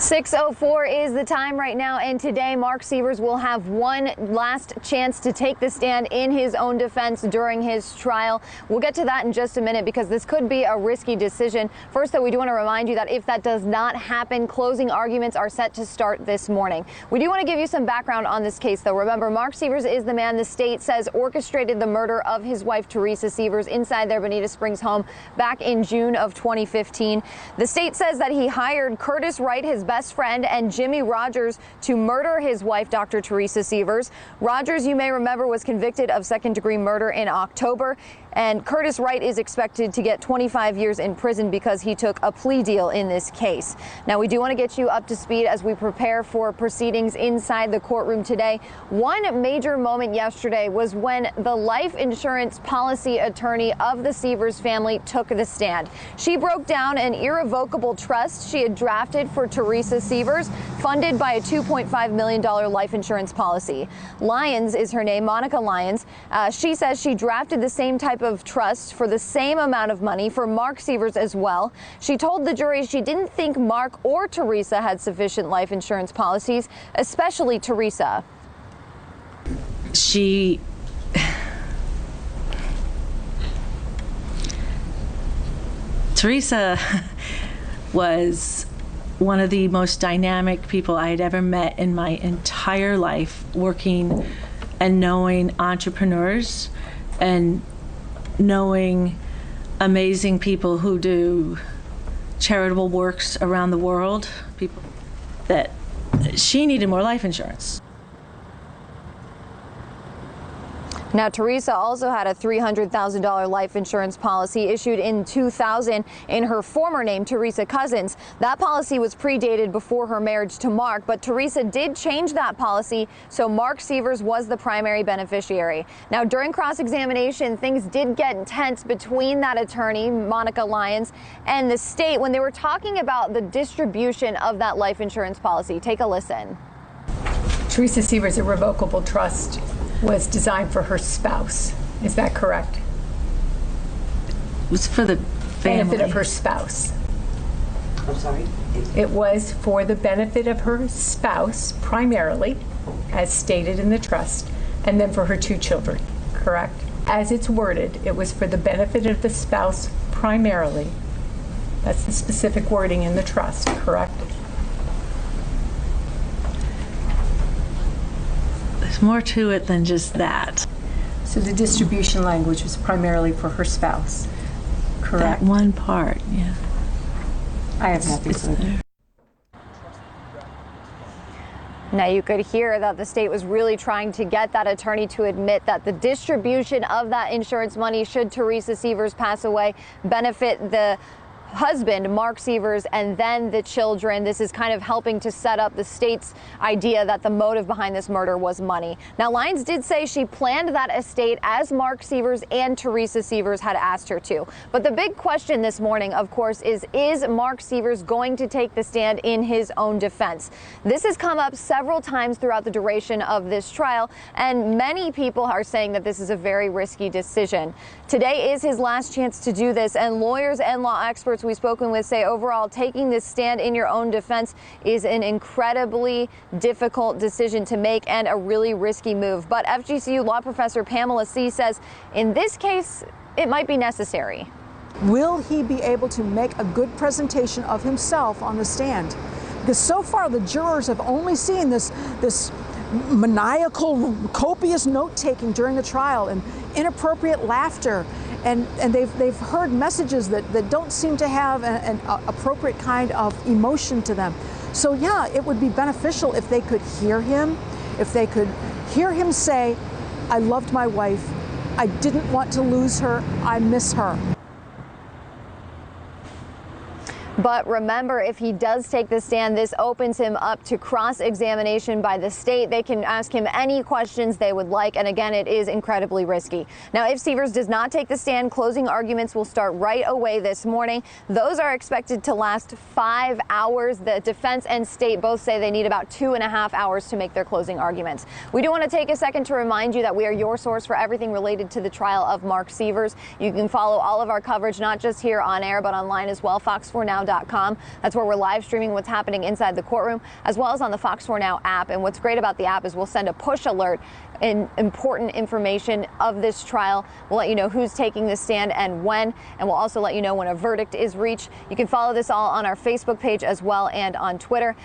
6:04 is the time right now, and today Mark Sievers will have one last chance to take the stand in his own defense during his trial. We'll get to that in just a minute because this could be a risky decision. First, though, we do want to remind you that if that does not happen, closing arguments are set to start this morning. We do want to give you some background on this case, though. Remember, Mark Sievers is the man the state says orchestrated the murder of his wife, Teresa Sievers, inside their Bonita Springs home back in June of 2015. The state says that he hired Curtis Wright, his best friend, and Jimmy Rogers to murder his wife, Dr. Teresa Sievers. Rogers, you may remember, was convicted of second-degree murder in October, and Curtis Wright is expected to get 25 years in prison because he took a plea deal in this case. Now, we do want to get you up to speed as we prepare for proceedings inside the courtroom today. One major moment yesterday was when the life insurance policy attorney of the Sievers family took the stand. She broke down an irrevocable trust she had drafted for Teresa Sievers, funded by a $2.5 million life insurance policy. Lyons is her name, Monica Lyons. She says she drafted the same type of trust for the same amount of money for Mark Sievers as well. She told the jury she didn't think Mark or Teresa had sufficient life insurance policies, especially Teresa. Teresa was one of the most dynamic people I had ever met in my entire life, working and knowing entrepreneurs and knowing amazing people who do charitable works around the world, people that she needed more life insurance. Now, Teresa also had a $300,000 life insurance policy issued in 2000 in her former name, Teresa Cousins. That policy was predated before her marriage to Mark, but Teresa did change that policy, so Mark Sievers was the primary beneficiary. Now, during cross-examination, things did get intense between that attorney, Monica Lyons, and the state when they were talking about the distribution of that life insurance policy. Take a listen. Teresa Sievers' irrevocable trust was designed for her spouse. Is that correct? It was for the family. Benefit of her spouse. I'm sorry? It was for the benefit of her spouse, primarily, as stated in the trust, and then for her two children, correct? As it's worded, it was for the benefit of the spouse, primarily. That's the specific wording in the trust, correct? There's more to it than just that. So the distribution language was primarily for her spouse, correct? That one part, yeah. I have nothing further. Now, you could hear that the state was really trying to get that attorney to admit that the distribution of that insurance money, should Teresa Sievers pass away, benefit the husband, Mark Sievers, and then the children. This is kind of helping to set up the state's idea that the motive behind this murder was money. Now, Lyons did say she planned that estate as Mark Sievers and Teresa Sievers had asked her to. But the big question this morning, of course, is Mark Sievers going to take the stand in his own defense? This has come up several times throughout the duration of this trial, and many people are saying that this is a very risky decision. Today is his last chance to do this, and lawyers and law experts we've spoken with say overall taking this stand in your own defense is an incredibly difficult decision to make and a really risky move. But FGCU law professor Pamela C. says in this case, it might be necessary. Will he be able to make a good presentation of himself on the stand? Because so far the jurors have only seen this maniacal, copious note-taking during the trial and inappropriate laughter. And they've heard messages that don't seem to have an appropriate kind of emotion to them. So yeah, it would be beneficial if they could hear him, say, I loved my wife, I didn't want to lose her, I miss her. But remember, if he does take the stand, this opens him up to cross-examination by the state. They can ask him any questions they would like. And again, it is incredibly risky. Now, if Sievers does not take the stand, closing arguments will start right away this morning. Those are expected to last 5 hours. The defense and state both say they need about 2.5 hours to make their closing arguments. We do want to take a second to remind you that we are your source for everything related to the trial of Mark Sievers. You can follow all of our coverage, not just here on air, but online as well. Fox 4 Now fox4now.com. That's where we're live streaming what's happening inside the courtroom, as well as on the Fox 4 Now app. And what's great about the app is we'll send a push alert and important information of this trial. We'll let you know who's taking the stand and when, and we'll also let you know when a verdict is reached. You can follow this all on our Facebook page as well and on Twitter